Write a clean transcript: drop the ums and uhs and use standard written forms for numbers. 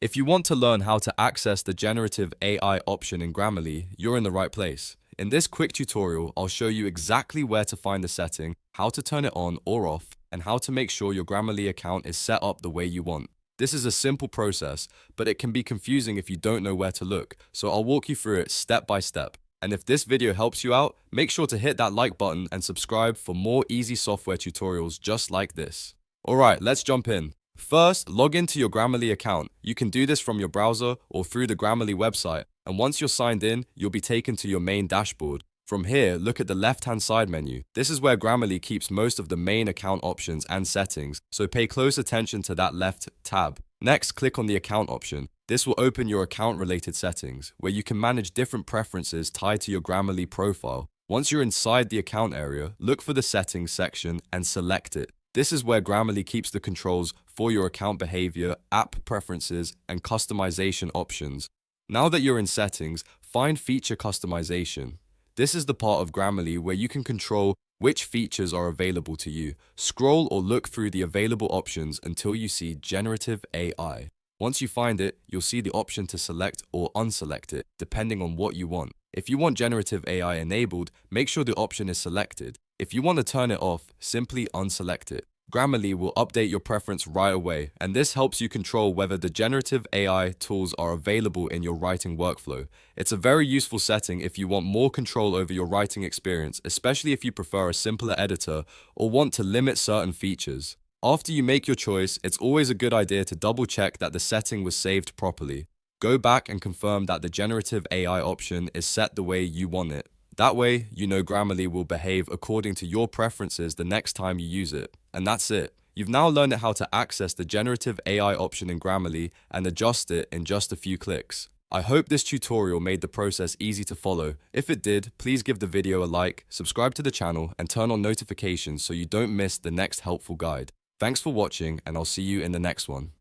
If you want to learn how to access the generative AI option in Grammarly, you're in the right place. In this quick tutorial, I'll show you exactly where to find the setting, how to turn it on or off, and how to make sure your Grammarly account is set up the way you want. This is a simple process, but it can be confusing if you don't know where to look, so I'll walk you through it step by step. And if this video helps you out, make sure to hit that like button and subscribe for more easy software tutorials just like this. Alright, let's jump in. First, log into your Grammarly account. You can do this from your browser or through the Grammarly website, and once you're signed in, you'll be taken to your main dashboard. From here, look at the left-hand side menu. This is where Grammarly keeps most of the main account options and settings, so pay close attention to that left tab. Next, click on the account option. This will open your account-related settings, where you can manage different preferences tied to your Grammarly profile. Once you're inside the account area, look for the settings section and select it. This is where Grammarly keeps the controls for your account behavior, app preferences, and customization options. Now that you're in settings, find feature customization. This is the part of Grammarly where you can control which features are available to you. Scroll or look through the available options until you see Generative AI. Once you find it, you'll see the option to select or unselect it, depending on what you want. If you want Generative AI enabled, make sure the option is selected. If you want to turn it off, simply unselect it. Grammarly will update your preference right away, and this helps you control whether the generative AI tools are available in your writing workflow. It's a very useful setting if you want more control over your writing experience, especially if you prefer a simpler editor or want to limit certain features. After you make your choice, it's always a good idea to double check that the setting was saved properly. Go back and confirm that the generative AI option is set the way you want it. That way, you know Grammarly will behave according to your preferences the next time you use it. And that's it. You've now learned how to access the generative AI option in Grammarly and adjust it in just a few clicks. I hope this tutorial made the process easy to follow. If it did, please give the video a like, subscribe to the channel, and turn on notifications so you don't miss the next helpful guide. Thanks for watching, and I'll see you in the next one.